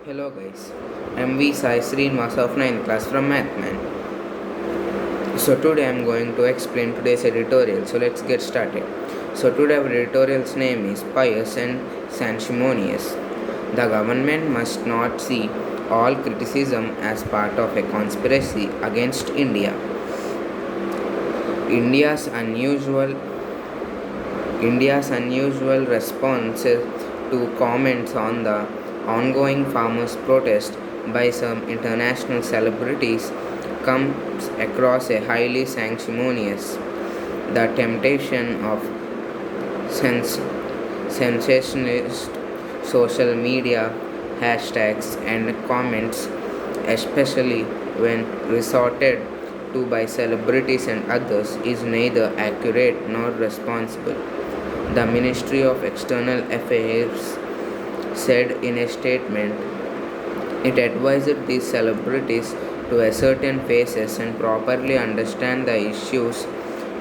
Hello guys, I'm V Sai Srinivas of 9th class from Mathman. So today I'm going to explain today's editorial. So let's get started. So today our editorial's name is Pious and Sanctimonious. The government must not see all criticism as part of a conspiracy against India. India's unusual India's unusual responses to comments on the ongoing farmers' protest by some international celebrities comes across a highly sanctimonious. The temptation of sens- sensationalist social media hashtags and comments, especially when resorted to by celebrities and others, is neither accurate nor responsible. The Ministry of External Affairs said in a statement it advised these celebrities to ascertain faces and properly understand the issues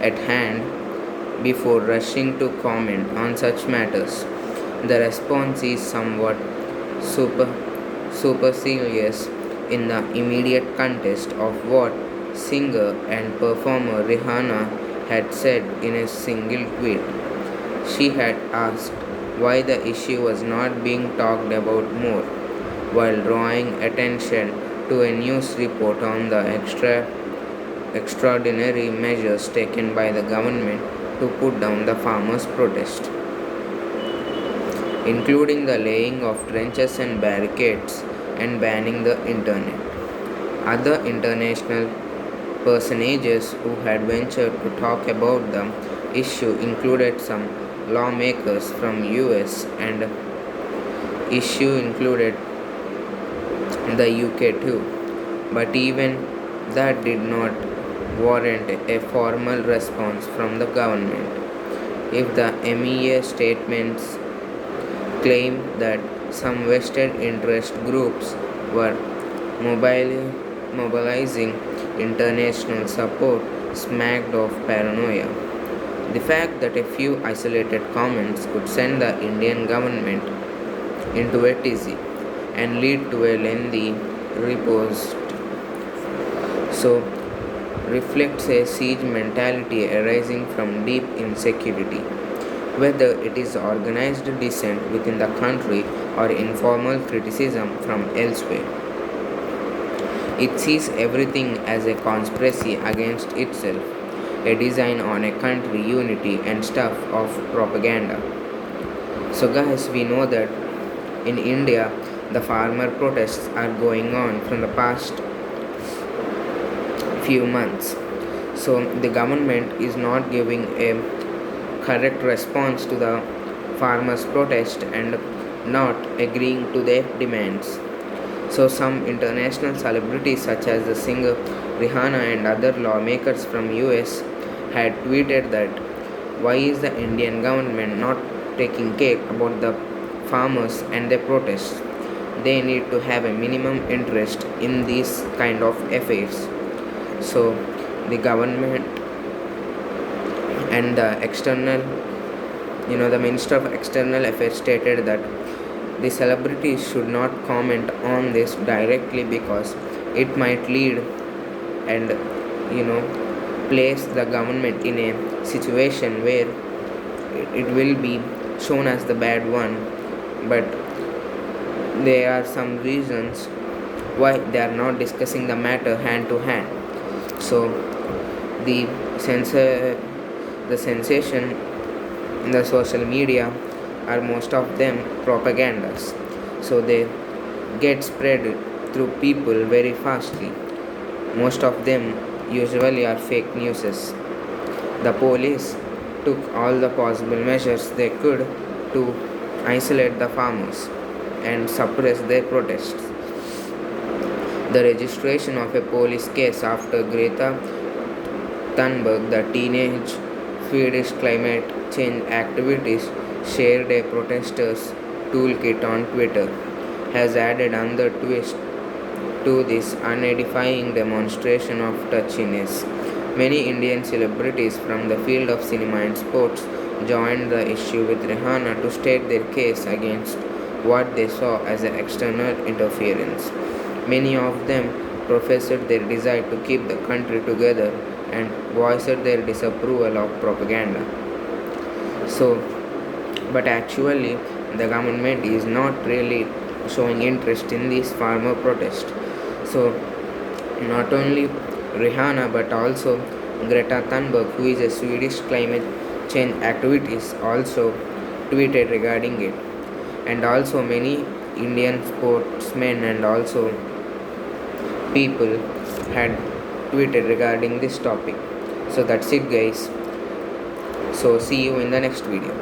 at hand before rushing to comment on such matters. The response is somewhat super, supercilious in the immediate context of what singer and performer Rihanna had said in a single tweet. She had asked why the issue was not being talked about more, while drawing attention to a news report on the extraordinary measures taken by the government to put down the farmers' protest, including the laying of trenches and barricades and banning the internet. Other international personages who had ventured to talk about the issue included some lawmakers from US and issue included the UK too. But even that did not warrant a formal response from the government. If the MEA statements claim that some vested interest groups were mobilizing international support smacked of paranoia. The fact that a few isolated comments could send the Indian government into a tizzy and lead to a lengthy riposte so reflects a siege mentality arising from deep insecurity, whether it is organized dissent within the country or informal criticism from elsewhere. It sees everything as a conspiracy against itself, a design on a country unity and stuff of propaganda. So, guys, we know that in India the farmer protests are going on from the past few months. So, the government is not giving a correct response to the farmers' protest and not agreeing to their demands. So, some international celebrities, such as the singer Rihanna and other lawmakers from US, had tweeted that why is the Indian government not taking care about the farmers and their protests? They need to have a minimum interest in these kind of affairs. So, the government and the Minister of External Affairs stated that the celebrities should not comment on this directly because it might lead and you know place the government in a situation where it will be shown as the bad one, but there are some reasons why they are not discussing the matter hand to hand. So the censor the sensation in the social media are most of them propagandas, so they get spread through people very fastly. Most of them usually are fake newses. The police took all the possible measures they could to isolate the farmers and suppress their protests. The registration of a police case after Greta Thunberg, the teenage Swedish climate change activist, shared a protesters' toolkit on Twitter, has added another twist to this unedifying demonstration of touchiness. Many Indian celebrities from the field of cinema and sports joined the issue with Rihanna to state their case against what they saw as an external interference. Many of them professed their desire to keep the country together and voiced their disapproval of propaganda. So, but actually, the government is not really showing interest in this farmer protest. So, not only Rihanna but also Greta Thunberg, who is a Swedish climate change activist, also tweeted regarding it, and also many Indian sportsmen and also people had tweeted regarding this topic. So that's it, guys. So see you in the next video.